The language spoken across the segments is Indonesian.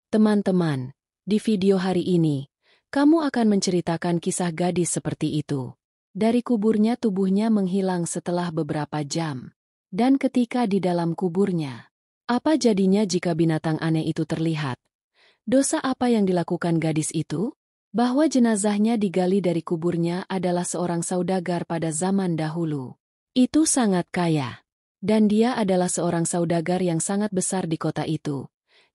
Teman-teman, di video hari ini, kamu akan menceritakan kisah gadis seperti itu. Dari kuburnya tubuhnya menghilang setelah beberapa jam. Dan ketika di dalam kuburnya, apa jadinya jika binatang aneh itu terlihat? Dosa apa yang dilakukan gadis itu? Bahwa jenazahnya digali dari kuburnya adalah seorang saudagar pada zaman dahulu. Itu sangat kaya. Dan dia adalah seorang saudagar yang sangat besar di kota itu.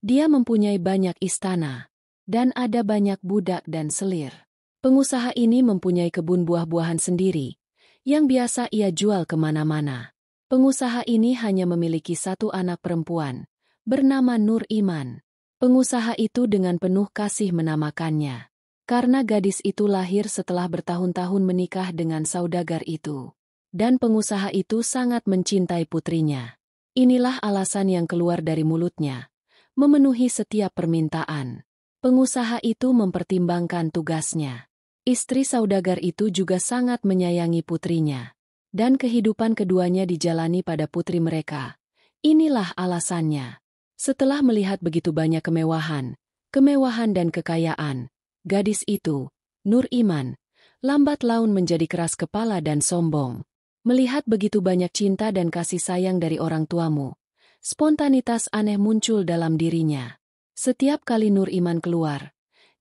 Dia mempunyai banyak istana. Dan ada banyak budak dan selir. Pengusaha ini mempunyai kebun buah-buahan sendiri, yang biasa ia jual kemana-mana. Pengusaha ini hanya memiliki satu anak perempuan, bernama Nur Iman. Pengusaha itu dengan penuh kasih menamakannya. Karena gadis itu lahir setelah bertahun-tahun menikah dengan saudagar itu. Dan pengusaha itu sangat mencintai putrinya. Inilah alasan yang keluar dari mulutnya. Memenuhi setiap permintaan. Pengusaha itu mempertimbangkan tugasnya. Istri saudagar itu juga sangat menyayangi putrinya. Dan kehidupan keduanya dijalani pada putri mereka. Inilah alasannya. Setelah melihat begitu banyak kemewahan dan kekayaan, gadis itu, Nur Iman, lambat laun menjadi keras kepala dan sombong. Melihat begitu banyak cinta dan kasih sayang dari orang tuamu, spontanitas aneh muncul dalam dirinya. Setiap kali Nur Iman keluar,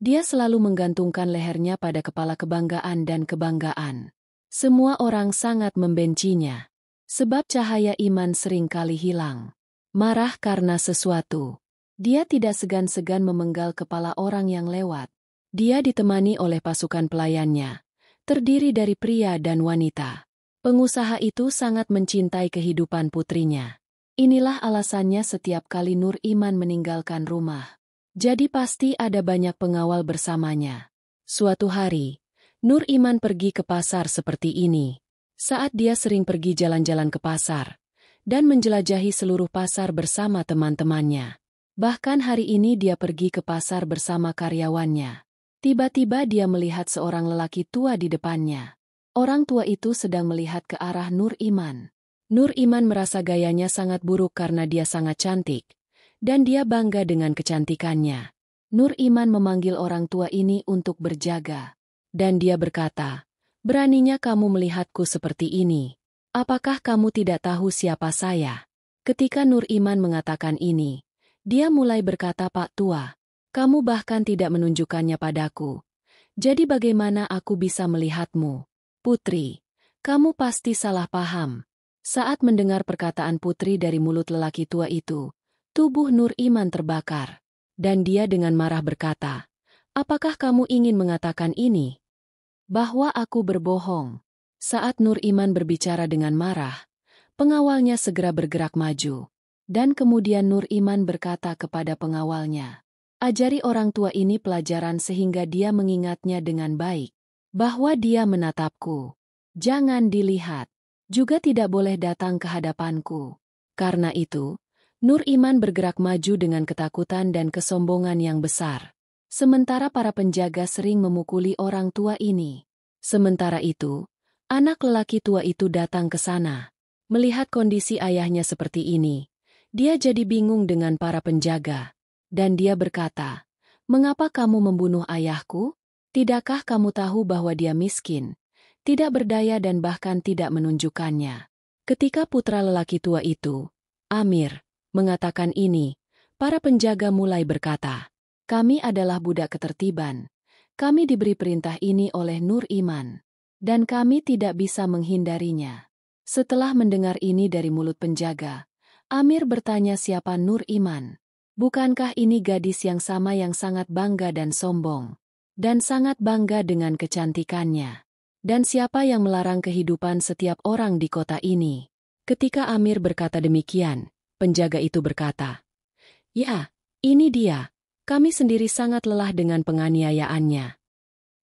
dia selalu menggantungkan lehernya pada kepala kebanggaan dan kebanggaan. Semua orang sangat membencinya. Sebab cahaya iman sering kali hilang. Marah karena sesuatu. Dia tidak segan-segan memenggal kepala orang yang lewat. Dia ditemani oleh pasukan pelayannya, terdiri dari pria dan wanita. Pengusaha itu sangat mencintai kehidupan putrinya. Inilah alasannya setiap kali Nur Iman meninggalkan rumah. Jadi pasti ada banyak pengawal bersamanya. Suatu hari, Nur Iman pergi ke pasar seperti ini. Saat dia sering pergi jalan-jalan ke pasar, dan menjelajahi seluruh pasar bersama teman-temannya. Bahkan hari ini dia pergi ke pasar bersama karyawannya. Tiba-tiba dia melihat seorang lelaki tua di depannya. Orang tua itu sedang melihat ke arah Nur Iman. Nur Iman merasa gayanya sangat buruk karena dia sangat cantik, dan dia bangga dengan kecantikannya. Nur Iman memanggil orang tua ini untuk berjaga. Dan dia berkata, "Beraninya kamu melihatku seperti ini. Apakah kamu tidak tahu siapa saya?" Ketika Nur Iman mengatakan ini, dia mulai berkata, "Pak tua, kamu bahkan tidak menunjukkannya padaku. Jadi bagaimana aku bisa melihatmu? Putri, kamu pasti salah paham." Saat mendengar perkataan putri dari mulut lelaki tua itu, tubuh Nur Iman terbakar. Dan dia dengan marah berkata, "Apakah kamu ingin mengatakan ini? Bahwa aku berbohong?" Saat Nur Iman berbicara dengan marah, pengawalnya segera bergerak maju. Dan kemudian Nur Iman berkata kepada pengawalnya, "Ajari orang tua ini pelajaran sehingga dia mengingatnya dengan baik. Bahwa dia menatapku. Jangan dilihat. Juga tidak boleh datang ke hadapanku." Karena itu, Nur Iman bergerak maju dengan ketakutan dan kesombongan yang besar. Sementara para penjaga sering memukuli orang tua ini. Sementara itu, anak lelaki tua itu datang ke sana. Melihat kondisi ayahnya seperti ini, dia jadi bingung dengan para penjaga. Dan dia berkata, "Mengapa kamu membunuh ayahku? Tidakkah kamu tahu bahwa dia miskin, tidak berdaya dan bahkan tidak menunjukkannya?" Ketika putra lelaki tua itu, Amir, mengatakan ini, para penjaga mulai berkata, "Kami adalah budak ketertiban. Kami diberi perintah ini oleh Nur Iman. Dan kami tidak bisa menghindarinya." Setelah mendengar ini dari mulut penjaga, Amir bertanya siapa Nur Iman. Bukankah ini gadis yang sama yang sangat bangga dan sombong? Dan sangat bangga dengan kecantikannya. Dan siapa yang melarang kehidupan setiap orang di kota ini? Ketika Amir berkata demikian, penjaga itu berkata, "Ya, ini dia. Kami sendiri sangat lelah dengan penganiayaannya.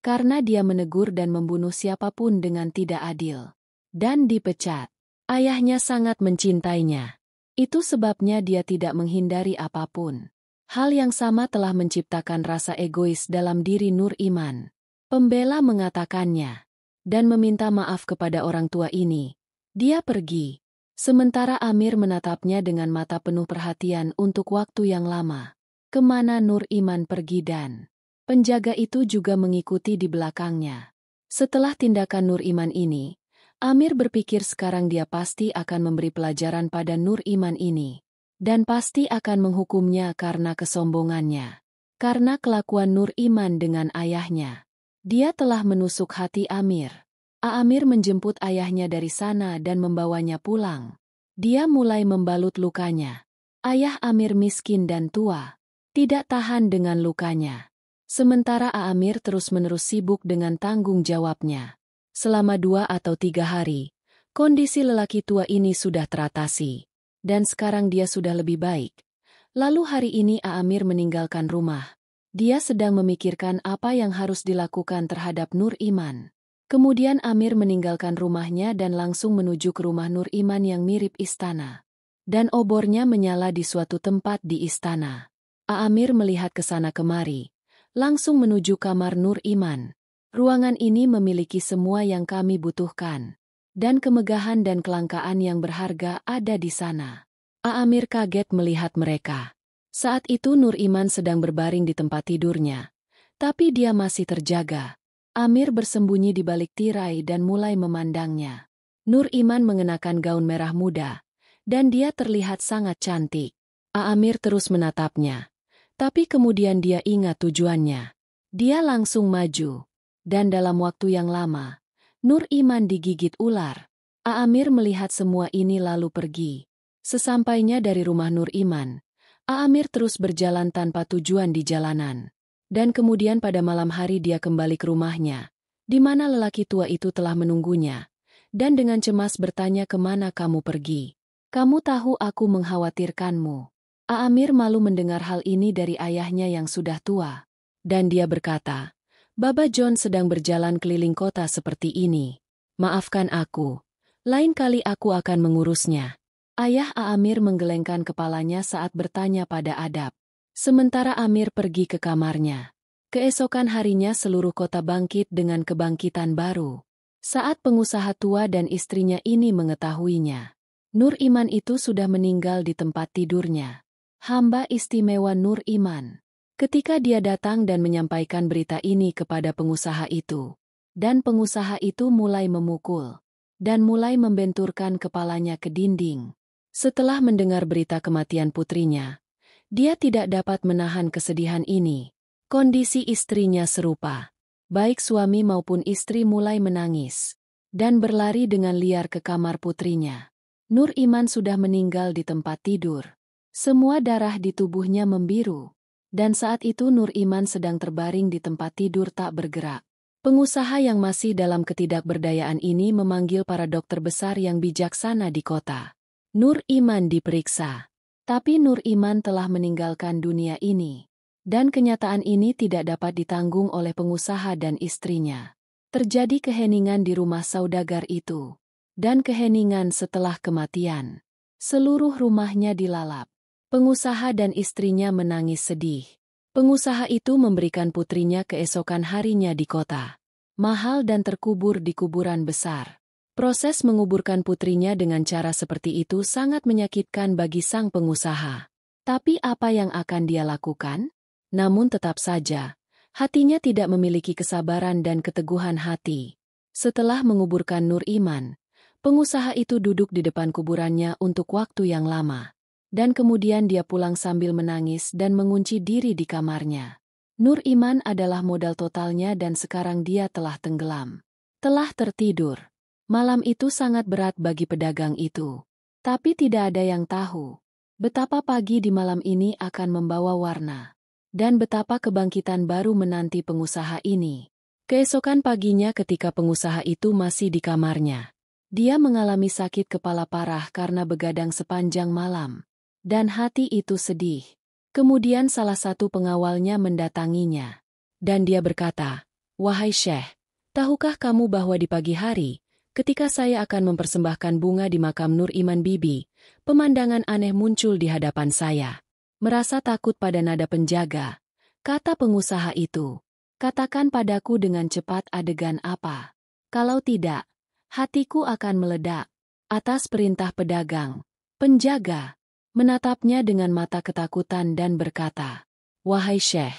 Karena dia menegur dan membunuh siapapun dengan tidak adil. Dan dipecat. Ayahnya sangat mencintainya. Itu sebabnya dia tidak menghindari apapun." Hal yang sama telah menciptakan rasa egois dalam diri Nur Iman. Pembela mengatakannya. Dan meminta maaf kepada orang tua ini. Dia pergi. Sementara Amir menatapnya dengan mata penuh perhatian untuk waktu yang lama. kemana Nur Iman pergi dan penjaga itu juga mengikuti di belakangnya. Setelah tindakan Nur Iman ini, Amir berpikir sekarang dia pasti akan memberi pelajaran pada Nur Iman ini. Dan pasti akan menghukumnya karena kesombongannya. Karena kelakuan Nur Iman dengan ayahnya. Dia telah menusuk hati Amir. Amir menjemput ayahnya dari sana dan membawanya pulang. Dia mulai membalut lukanya. Ayah Amir miskin dan tua. Tidak tahan dengan lukanya. Sementara Amir terus-menerus sibuk dengan tanggung jawabnya. Selama 2 atau 3 hari, kondisi lelaki tua ini sudah teratasi. Dan sekarang dia sudah lebih baik. Lalu hari ini Amir meninggalkan rumah. Dia sedang memikirkan apa yang harus dilakukan terhadap Nur Iman. Kemudian Amir meninggalkan rumahnya dan langsung menuju ke rumah Nur Iman yang mirip istana. Dan obornya menyala di suatu tempat di istana. Amir melihat ke sana kemari. Langsung menuju kamar Nur Iman. Ruangan ini memiliki semua yang kami butuhkan. Dan kemegahan dan kelangkaan yang berharga ada di sana. Amir kaget melihat mereka. Saat itu Nur Iman sedang berbaring di tempat tidurnya. Tapi dia masih terjaga. Amir bersembunyi di balik tirai dan mulai memandangnya. Nur Iman mengenakan gaun merah muda. Dan dia terlihat sangat cantik. Amir terus menatapnya. Tapi kemudian dia ingat tujuannya. Dia langsung maju. Dan dalam waktu yang lama, Nur Iman digigit ular. Amir melihat semua ini lalu pergi. Sesampainya dari rumah Nur Iman, Amir terus berjalan tanpa tujuan di jalanan. Dan kemudian pada malam hari dia kembali ke rumahnya, di mana lelaki tua itu telah menunggunya. Dan dengan cemas bertanya kemana kamu pergi. Kamu tahu aku mengkhawatirkanmu. Amir malu mendengar hal ini dari ayahnya yang sudah tua. Dan dia berkata, Baba John sedang berjalan keliling kota seperti ini. Maafkan aku. Lain kali aku akan mengurusnya. Ayah Amir menggelengkan kepalanya saat bertanya pada Adab. Sementara Amir pergi ke kamarnya. Keesokan harinya seluruh kota bangkit dengan kebangkitan baru. Saat pengusaha tua dan istrinya ini mengetahuinya. Nur Iman itu sudah meninggal di tempat tidurnya. Hamba istimewa Nur Iman. Ketika dia datang dan menyampaikan berita ini kepada pengusaha itu. Dan pengusaha itu mulai memukul. Dan mulai membenturkan kepalanya ke dinding. Setelah mendengar berita kematian putrinya, dia tidak dapat menahan kesedihan ini. Kondisi istrinya serupa. Baik suami maupun istri mulai menangis. Dan berlari dengan liar ke kamar putrinya. Nur Iman sudah meninggal di tempat tidur. Semua darah di tubuhnya membiru. Dan saat itu Nur Iman sedang terbaring di tempat tidur tak bergerak. Pengusaha yang masih dalam ketidakberdayaan ini memanggil para dokter besar yang bijaksana di kota. Nur Iman diperiksa. Tapi Nur Iman telah meninggalkan dunia ini. Dan kenyataan ini tidak dapat ditanggung oleh pengusaha dan istrinya. Terjadi keheningan di rumah saudagar itu. Dan keheningan setelah kematian. Seluruh rumahnya dilalap. Pengusaha dan istrinya menangis sedih. Pengusaha itu memberikan putrinya keesokan harinya di kota. Mahal dan terkubur di kuburan besar. Proses menguburkan putrinya dengan cara seperti itu sangat menyakitkan bagi sang pengusaha. Tapi apa yang akan dia lakukan? Namun tetap saja, hatinya tidak memiliki kesabaran dan keteguhan hati. Setelah menguburkan Nur Iman, pengusaha itu duduk di depan kuburannya untuk waktu yang lama. Dan kemudian dia pulang sambil menangis dan mengunci diri di kamarnya. Nur Iman adalah modal totalnya dan sekarang dia telah tenggelam. Telah tertidur. Malam itu sangat berat bagi pedagang itu. Tapi tidak ada yang tahu betapa pagi di malam ini akan membawa warna. Dan betapa kebangkitan baru menanti pengusaha ini. Keesokan paginya ketika pengusaha itu masih di kamarnya. Dia mengalami sakit kepala parah karena begadang sepanjang malam. Dan hati itu sedih. Kemudian salah satu pengawalnya mendatanginya. Dan dia berkata, Wahai Syekh, tahukah kamu bahwa di pagi hari, ketika saya akan mempersembahkan bunga di makam Nur Iman Bibi, pemandangan aneh muncul di hadapan saya. Merasa takut pada nada penjaga, kata pengusaha itu. Katakan padaku dengan cepat adegan apa. Kalau tidak, hatiku akan meledak. Atas perintah pedagang, penjaga menatapnya dengan mata ketakutan dan berkata, Wahai Syekh,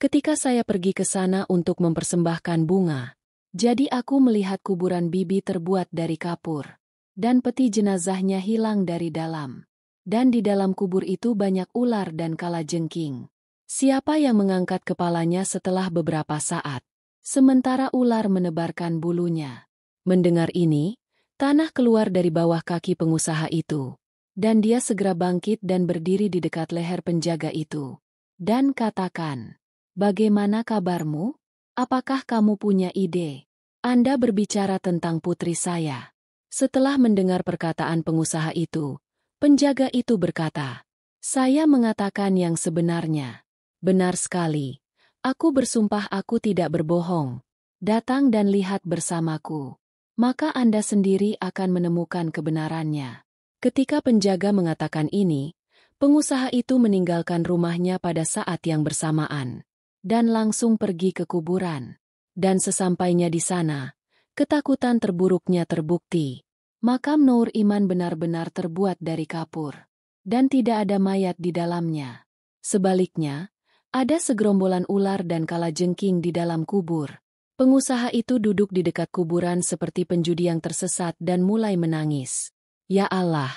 ketika saya pergi ke sana untuk mempersembahkan bunga, jadi aku melihat kuburan bibi terbuat dari kapur, dan peti jenazahnya hilang dari dalam. Dan di dalam kubur itu banyak ular dan kalajengking. Siapa yang mengangkat kepalanya setelah beberapa saat? Sementara ular menebarkan bulunya. Mendengar ini, tanah keluar dari bawah kaki pengusaha itu. Dan dia segera bangkit dan berdiri di dekat leher penjaga itu. Dan katakan, "Bagaimana kabarmu? Apakah kamu punya ide? Anda berbicara tentang putri saya." Setelah mendengar perkataan pengusaha itu, penjaga itu berkata, "Saya mengatakan yang sebenarnya. Benar sekali. Aku bersumpah aku tidak berbohong. Datang dan lihat bersamaku. Maka Anda sendiri akan menemukan kebenarannya." Ketika penjaga mengatakan ini, pengusaha itu meninggalkan rumahnya pada saat yang bersamaan, dan langsung pergi ke kuburan. Dan sesampainya di sana, ketakutan terburuknya terbukti. Makam Nur Iman benar-benar terbuat dari kapur, dan tidak ada mayat di dalamnya. Sebaliknya, ada segerombolan ular dan kalajengking di dalam kubur. Pengusaha itu duduk di dekat kuburan seperti penjudi yang tersesat dan mulai menangis. "Ya Allah,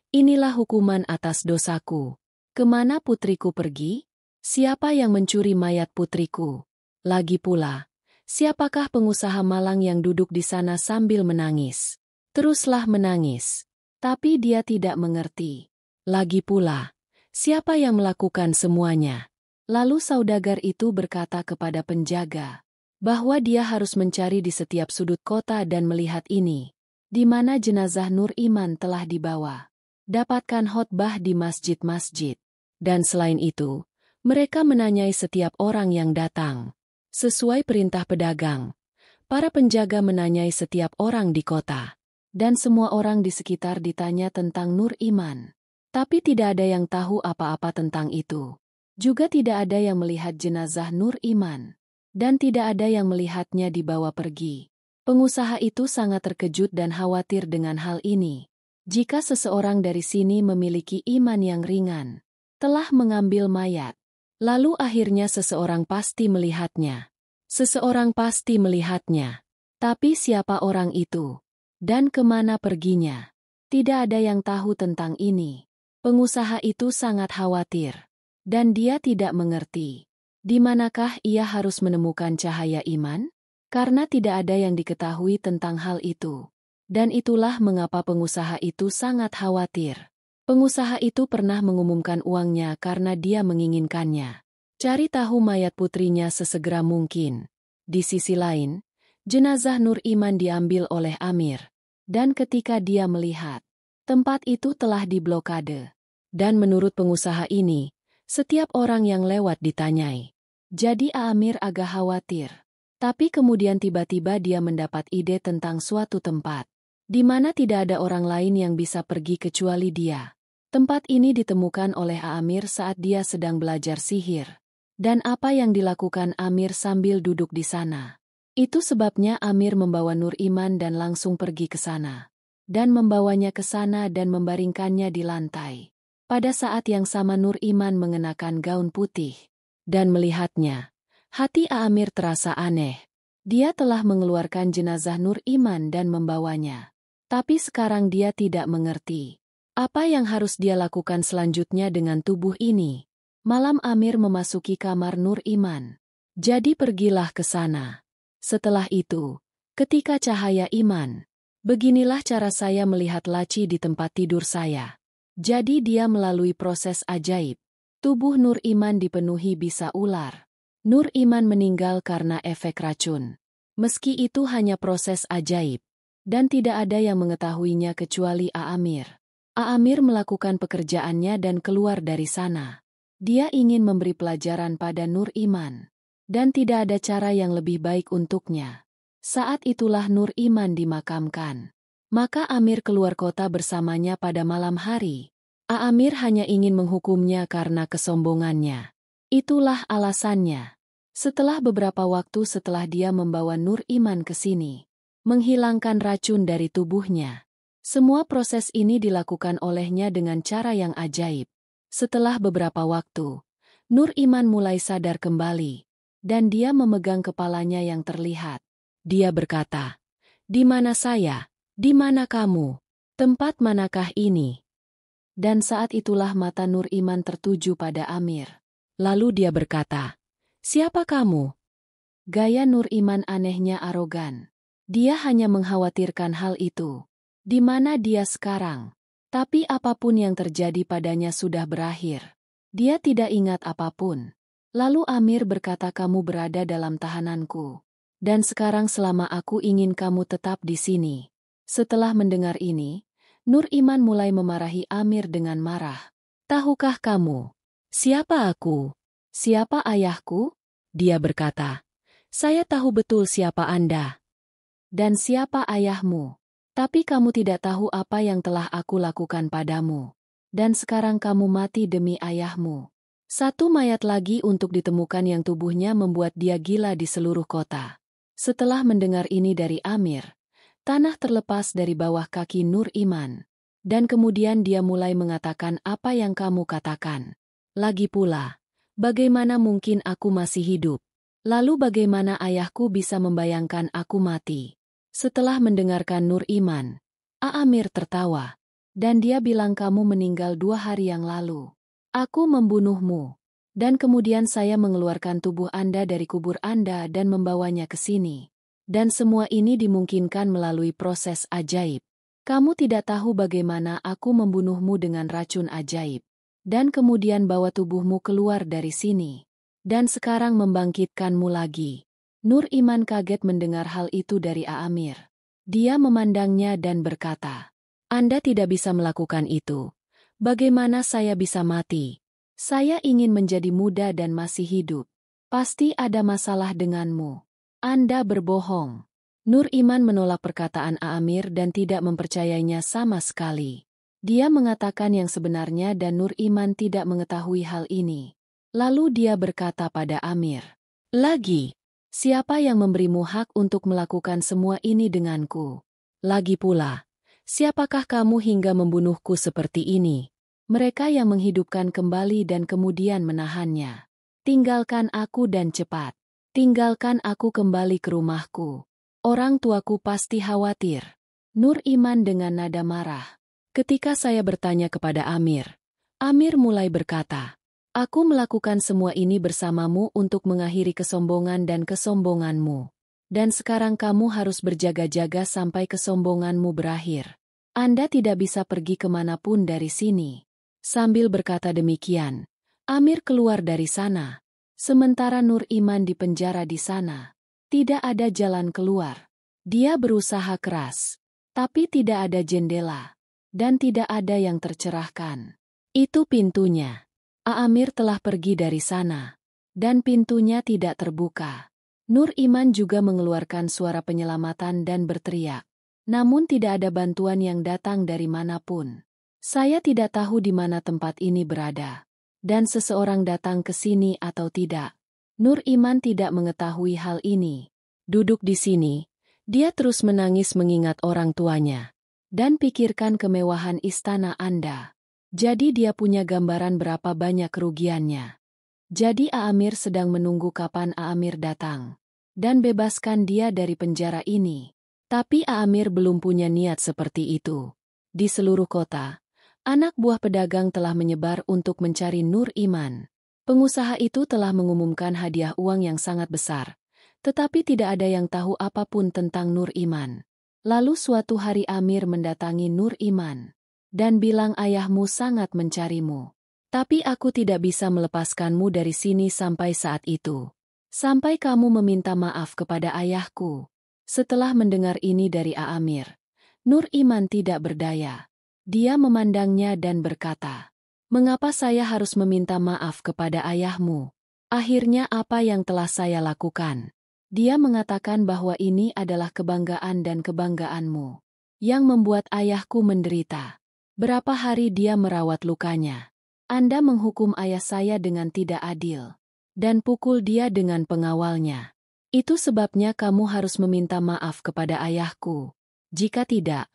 inilah hukuman atas dosaku. Kemana putriku pergi? Siapa yang mencuri mayat putriku? Lagi pula, siapakah pengusaha malang yang duduk di sana sambil menangis?" Teruslah menangis. Tapi dia tidak mengerti. Lagi pula, siapa yang melakukan semuanya? Lalu saudagar itu berkata kepada penjaga bahwa dia harus mencari di setiap sudut kota dan melihat ini, di mana jenazah Nur Iman telah dibawa. Dapatkan khotbah di masjid-masjid. Dan selain itu, mereka menanyai setiap orang yang datang. Sesuai perintah pedagang, para penjaga menanyai setiap orang di kota. Dan semua orang di sekitar ditanya tentang Nur Iman. Tapi tidak ada yang tahu apa-apa tentang itu. Juga tidak ada yang melihat jenazah Nur Iman. Dan tidak ada yang melihatnya dibawa pergi. Pengusaha itu sangat terkejut dan khawatir dengan hal ini. Jika seseorang dari sini memiliki iman yang ringan, telah mengambil mayat, lalu akhirnya seseorang pasti melihatnya. Seseorang pasti melihatnya. Tapi siapa orang itu? Dan kemana perginya? Tidak ada yang tahu tentang ini. Pengusaha itu sangat khawatir. Dan dia tidak mengerti. Di manakah ia harus menemukan cahaya iman? Karena tidak ada yang diketahui tentang hal itu. Dan itulah mengapa pengusaha itu sangat khawatir. Pengusaha itu pernah mengumumkan uangnya karena dia menginginkannya. Cari tahu mayat putrinya sesegera mungkin. Di sisi lain, jenazah Nur Iman diambil oleh Amir. Dan ketika dia melihat, tempat itu telah diblokade. Dan menurut pengusaha ini, setiap orang yang lewat ditanyai. Jadi Amir agak khawatir. Tapi kemudian tiba-tiba dia mendapat ide tentang suatu tempat, di mana tidak ada orang lain yang bisa pergi kecuali dia. Tempat ini ditemukan oleh Amir saat dia sedang belajar sihir. Dan apa yang dilakukan Amir sambil duduk di sana? Itu sebabnya Amir membawa Nur Iman dan langsung pergi ke sana. Dan membawanya ke sana dan membaringkannya di lantai. Pada saat yang sama Nur Iman mengenakan gaun putih. Dan melihatnya, hati Amir terasa aneh. Dia telah mengeluarkan jenazah Nur Iman dan membawanya. Tapi sekarang dia tidak mengerti. Apa yang harus dia lakukan selanjutnya dengan tubuh ini? Malam Amir memasuki kamar Nur Iman. Jadi pergilah ke sana. Setelah itu, ketika cahaya iman, beginilah cara saya melihat laci di tempat tidur saya. Jadi dia melalui proses ajaib. Tubuh Nur Iman dipenuhi bisa ular. Nur Iman meninggal karena efek racun. Meski itu hanya proses ajaib. Dan tidak ada yang mengetahuinya kecuali Amir. Amir melakukan pekerjaannya dan keluar dari sana. Dia ingin memberi pelajaran pada Nur Iman. Dan tidak ada cara yang lebih baik untuknya. Saat itulah Nur Iman dimakamkan. Maka Amir keluar kota bersamanya pada malam hari. Amir hanya ingin menghukumnya karena kesombongannya. Itulah alasannya. Setelah beberapa waktu setelah dia membawa Nur Iman ke sini, menghilangkan racun dari tubuhnya. Semua proses ini dilakukan olehnya dengan cara yang ajaib. Setelah beberapa waktu, Nur Iman mulai sadar kembali, dan dia memegang kepalanya yang terlihat. Dia berkata, "Di mana saya? Di mana kamu? Tempat manakah ini?" Dan saat itulah mata Nur Iman tertuju pada Amir. Lalu dia berkata, "Siapa kamu?" Gaya Nur Iman anehnya arogan. Dia hanya mengkhawatirkan hal itu. Di mana dia sekarang? Tapi apapun yang terjadi padanya sudah berakhir. Dia tidak ingat apapun. Lalu Amir berkata, "Kamu berada dalam tahananku. Dan sekarang selama aku ingin kamu tetap di sini." Setelah mendengar ini, Nur Iman mulai memarahi Amir dengan marah. "Tahukah kamu siapa aku? Siapa ayahku?" Dia berkata, "Saya tahu betul siapa Anda. Dan siapa ayahmu. Tapi kamu tidak tahu apa yang telah aku lakukan padamu. Dan sekarang kamu mati demi ayahmu." Satu mayat lagi untuk ditemukan yang tubuhnya membuat dia gila di seluruh kota. Setelah mendengar ini dari Amir, tanah terlepas dari bawah kaki Nur Iman. Dan kemudian dia mulai mengatakan, "Apa yang kamu katakan? Lagi pula, bagaimana mungkin aku masih hidup? Lalu bagaimana ayahku bisa membayangkan aku mati?" Setelah mendengarkan Nur Iman, Amir tertawa. Dan dia bilang, "Kamu meninggal 2 hari yang lalu. Aku membunuhmu. Dan kemudian saya mengeluarkan tubuh Anda dari kubur Anda dan membawanya ke sini. Dan semua ini dimungkinkan melalui proses ajaib. Kamu tidak tahu bagaimana aku membunuhmu dengan racun ajaib. Dan kemudian bawa tubuhmu keluar dari sini. Dan sekarang membangkitkanmu lagi." Nur Iman kaget mendengar hal itu dari Amir. Dia memandangnya dan berkata, "Anda tidak bisa melakukan itu. Bagaimana saya bisa mati? Saya ingin menjadi muda dan masih hidup. Pasti ada masalah denganmu. Anda berbohong." Nur Iman menolak perkataan Amir dan tidak mempercayainya sama sekali. Dia mengatakan yang sebenarnya dan Nur Iman tidak mengetahui hal ini. Lalu dia berkata pada Amir, "Lagi, siapa yang memberimu hak untuk melakukan semua ini denganku? Lagi pula, siapakah kamu hingga membunuhku seperti ini?" "Mereka yang menghidupkan kembali dan kemudian menahannya. Tinggalkan aku dan cepat. Tinggalkan aku kembali ke rumahku. Orang tuaku pasti khawatir." Nur Iman dengan nada marah. Ketika saya bertanya kepada Amir, Amir mulai berkata, "Aku melakukan semua ini bersamamu untuk mengakhiri kesombongan dan kesombonganmu. Dan sekarang kamu harus berjaga-jaga sampai kesombonganmu berakhir. Anda tidak bisa pergi kemanapun dari sini." Sambil berkata demikian, Amir keluar dari sana. Sementara Nur Iman di penjara di sana. Tidak ada jalan keluar. Dia berusaha keras. Tapi tidak ada jendela. Dan tidak ada yang tercerahkan. Itu pintunya. Amir telah pergi dari sana. Dan pintunya tidak terbuka. Nur Iman juga mengeluarkan suara penyelamatan dan berteriak. Namun tidak ada bantuan yang datang dari manapun. "Saya tidak tahu di mana tempat ini berada. Dan seseorang datang ke sini atau tidak." Nur Iman tidak mengetahui hal ini. Duduk di sini, dia terus menangis mengingat orang tuanya. Dan pikirkan kemewahan istana Anda. Jadi dia punya gambaran berapa banyak kerugiannya. Jadi Amir sedang menunggu kapan Amir datang. Dan bebaskan dia dari penjara ini. Tapi Amir belum punya niat seperti itu. Di seluruh kota, anak buah pedagang telah menyebar untuk mencari Nur Iman. Pengusaha itu telah mengumumkan hadiah uang yang sangat besar. Tetapi tidak ada yang tahu apapun tentang Nur Iman. Lalu suatu hari Amir mendatangi Nur Iman. Dan bilang, "Ayahmu sangat mencarimu. Tapi aku tidak bisa melepaskanmu dari sini sampai saat itu. Sampai kamu meminta maaf kepada ayahku." Setelah mendengar ini dari Amir, Nur Iman tidak berdaya. Dia memandangnya dan berkata, "Mengapa saya harus meminta maaf kepada ayahmu? Akhirnya apa yang telah saya lakukan?" Dia mengatakan bahwa ini adalah kebanggaan dan kebanggaanmu. Yang membuat ayahku menderita. Berapa hari dia merawat lukanya. Anda menghukum ayah saya dengan tidak adil. Dan pukul dia dengan pengawalnya. Itu sebabnya kamu harus meminta maaf kepada ayahku. Jika tidak,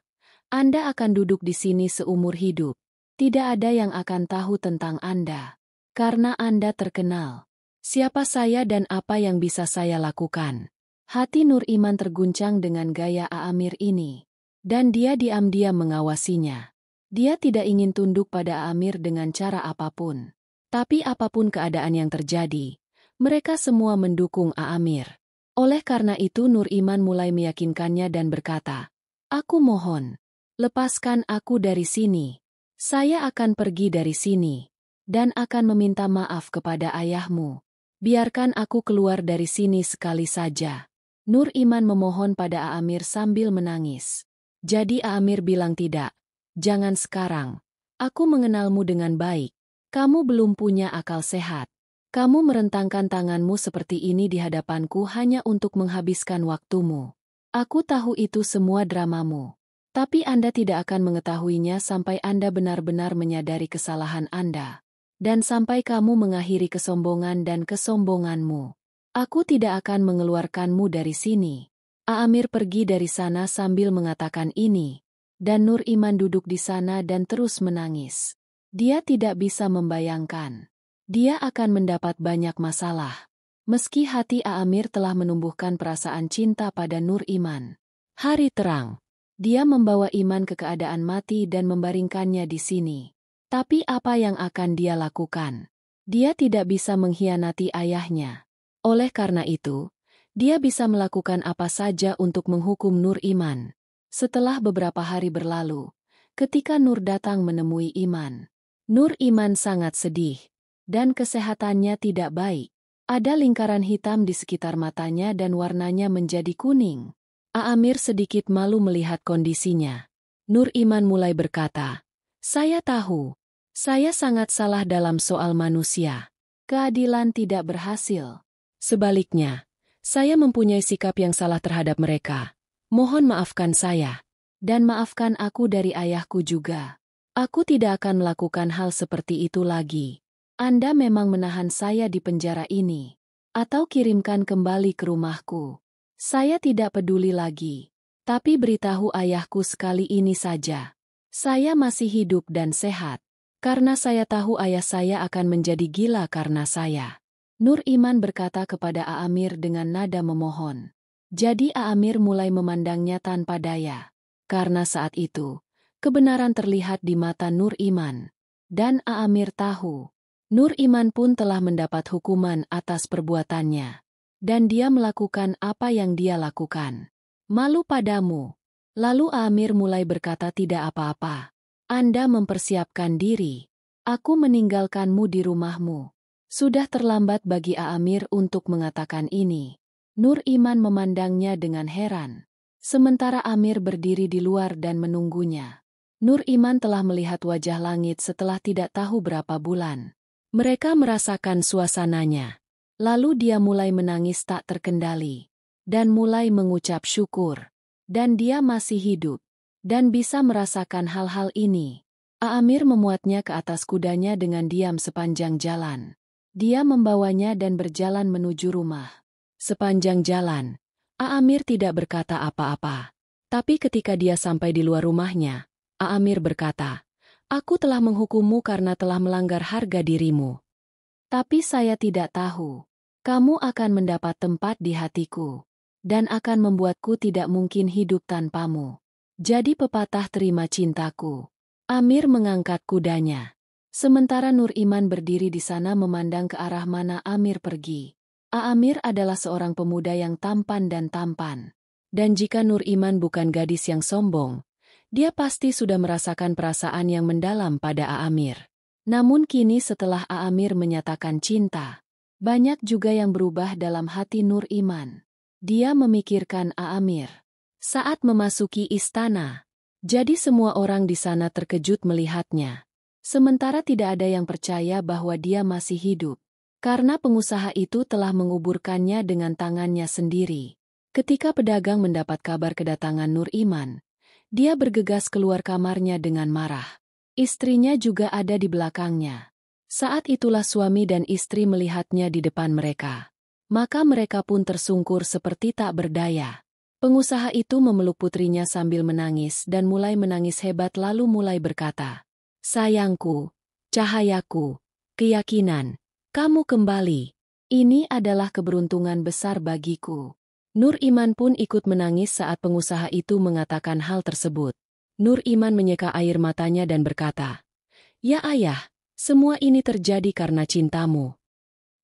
Anda akan duduk di sini seumur hidup. Tidak ada yang akan tahu tentang Anda. Karena Anda terkenal. Siapa saya dan apa yang bisa saya lakukan? Hati Nur Iman terguncang dengan gaya Aamir ini. Dan dia diam-diam mengawasinya. Dia tidak ingin tunduk pada Aamir dengan cara apapun. Tapi apapun keadaan yang terjadi, mereka semua mendukung Aamir. Oleh karena itu Nur Iman mulai meyakinkannya dan berkata, "Aku mohon, lepaskan aku dari sini. Saya akan pergi dari sini, dan akan meminta maaf kepada ayahmu. Biarkan aku keluar dari sini sekali saja." Nur Iman memohon pada Aamir sambil menangis. Jadi Aamir bilang tidak, "Jangan sekarang. Aku mengenalmu dengan baik. Kamu belum punya akal sehat. Kamu merentangkan tanganmu seperti ini di hadapanku hanya untuk menghabiskan waktumu. Aku tahu itu semua dramamu. Tapi Anda tidak akan mengetahuinya sampai Anda benar-benar menyadari kesalahan Anda. Dan sampai kamu mengakhiri kesombongan dan kesombonganmu. Aku tidak akan mengeluarkanmu dari sini." Aamir pergi dari sana sambil mengatakan ini. Dan Nur Iman duduk di sana dan terus menangis. Dia tidak bisa membayangkan. Dia akan mendapat banyak masalah. Meski hati Aamir telah menumbuhkan perasaan cinta pada Nur Iman. Hari terang. Dia membawa Iman ke keadaan mati dan membaringkannya di sini. Tapi apa yang akan dia lakukan? Dia tidak bisa mengkhianati ayahnya. Oleh karena itu, dia bisa melakukan apa saja untuk menghukum Nur Iman. Setelah beberapa hari berlalu, ketika Nur datang menemui Iman, Nur Iman sangat sedih. Dan kesehatannya tidak baik. Ada lingkaran hitam di sekitar matanya dan warnanya menjadi kuning. Aamir sedikit malu melihat kondisinya. Nur Iman mulai berkata, "Saya tahu. Saya sangat salah dalam soal manusia. Keadilan tidak berhasil. Sebaliknya, saya mempunyai sikap yang salah terhadap mereka. Mohon maafkan saya. Dan maafkan aku dari ayahku juga. Aku tidak akan melakukan hal seperti itu lagi. Anda memang menahan saya di penjara ini. Atau kirimkan kembali ke rumahku. Saya tidak peduli lagi. Tapi beritahu ayahku sekali ini saja. Saya masih hidup dan sehat. Karena saya tahu ayah saya akan menjadi gila karena saya." Nur Iman berkata kepada Aamir dengan nada memohon. Jadi Aamir mulai memandangnya tanpa daya. Karena saat itu, kebenaran terlihat di mata Nur Iman. Dan Aamir tahu. Nur Iman pun telah mendapat hukuman atas perbuatannya. Dan dia melakukan apa yang dia lakukan. "Malu padamu." Lalu Aamir mulai berkata, "Tidak apa-apa. Anda mempersiapkan diri. Aku meninggalkanmu di rumahmu." Sudah terlambat bagi Aamir untuk mengatakan ini. Nur Iman memandangnya dengan heran. Sementara Amir berdiri di luar dan menunggunya. Nur Iman telah melihat wajah langit setelah tidak tahu berapa bulan. Mereka merasakan suasananya. Lalu dia mulai menangis tak terkendali. Dan mulai mengucap syukur. Dan dia masih hidup. Dan bisa merasakan hal-hal ini. Aamir memuatnya ke atas kudanya dengan diam sepanjang jalan. Dia membawanya dan berjalan menuju rumah. Sepanjang jalan, Aamir tidak berkata apa-apa. Tapi ketika dia sampai di luar rumahnya, Aamir berkata, "Aku telah menghukummu karena telah melanggar harga dirimu. Tapi saya tidak tahu. Kamu akan mendapat tempat di hatiku. Dan akan membuatku tidak mungkin hidup tanpamu. Jadi pepatah terima cintaku." Amir mengangkat kudanya. Sementara Nur Iman berdiri di sana memandang ke arah mana Amir pergi. Aamir adalah seorang pemuda yang tampan dan tampan. Dan jika Nur Iman bukan gadis yang sombong, dia pasti sudah merasakan perasaan yang mendalam pada Aamir. Namun kini setelah Aamir menyatakan cinta, banyak juga yang berubah dalam hati Nur Iman. Dia memikirkan Aamir. Saat memasuki istana, jadi semua orang di sana terkejut melihatnya. Sementara tidak ada yang percaya bahwa dia masih hidup. Karena pengusaha itu telah menguburkannya dengan tangannya sendiri. Ketika pedagang mendapat kabar kedatangan Nur Iman, dia bergegas keluar kamarnya dengan marah. Istrinya juga ada di belakangnya. Saat itulah suami dan istri melihatnya di depan mereka. Maka mereka pun tersungkur seperti tak berdaya. Pengusaha itu memeluk putrinya sambil menangis dan mulai menangis hebat lalu mulai berkata, "Sayangku, cahayaku, keyakinan. Kamu kembali. Ini adalah keberuntungan besar bagiku. Nur Iman pun ikut menangis saat pengusaha itu mengatakan hal tersebut. Nur Iman menyeka air matanya dan berkata, "Ya ayah, semua ini terjadi karena cintamu."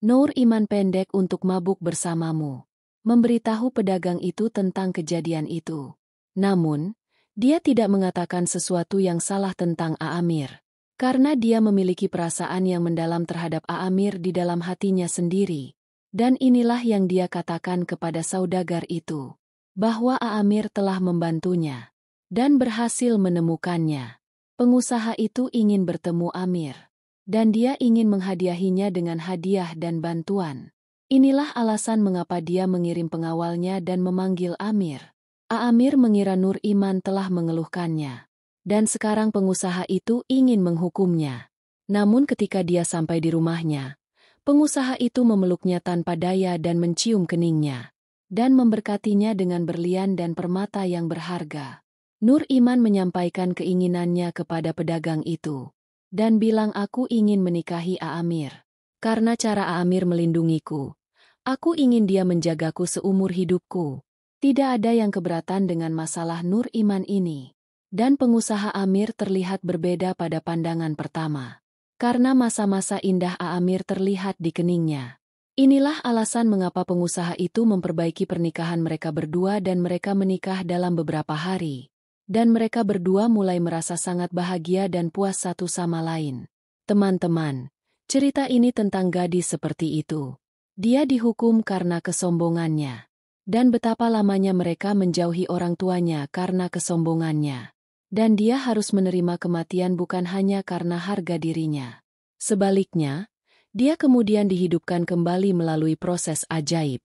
Nur Iman pendek untuk mabuk bersamamu. Memberitahu pedagang itu tentang kejadian itu. Namun, dia tidak mengatakan sesuatu yang salah tentang Aamir. Karena dia memiliki perasaan yang mendalam terhadap Aamir di dalam hatinya sendiri. Dan inilah yang dia katakan kepada saudagar itu. Bahwa Aamir telah membantunya. Dan berhasil menemukannya. Pengusaha itu ingin bertemu Amir. Dan dia ingin menghadiahinya dengan hadiah dan bantuan. Inilah alasan mengapa dia mengirim pengawalnya dan memanggil Amir. Aamir mengira Nur Iman telah mengeluhkannya. Dan sekarang pengusaha itu ingin menghukumnya. Namun ketika dia sampai di rumahnya, pengusaha itu memeluknya tanpa daya dan mencium keningnya. Dan memberkatinya dengan berlian dan permata yang berharga. Nur Iman menyampaikan keinginannya kepada pedagang itu. Dan bilang aku ingin menikahi Aamir. Karena cara Aamir melindungiku. Aku ingin dia menjagaku seumur hidupku. Tidak ada yang keberatan dengan masalah Nur Iman ini. Dan pengusaha Amir terlihat berbeda pada pandangan pertama. Karena masa-masa indah Aamir terlihat di keningnya. Inilah alasan mengapa pengusaha itu memperbaiki pernikahan mereka berdua dan mereka menikah dalam beberapa hari. Dan mereka berdua mulai merasa sangat bahagia dan puas satu sama lain. Teman-teman, cerita ini tentang gadis seperti itu. Dia dihukum karena kesombongannya. Dan betapa lamanya mereka menjauhi orang tuanya karena kesombongannya. Dan dia harus menerima kematian bukan hanya karena harga dirinya. Sebaliknya, dia kemudian dihidupkan kembali melalui proses ajaib.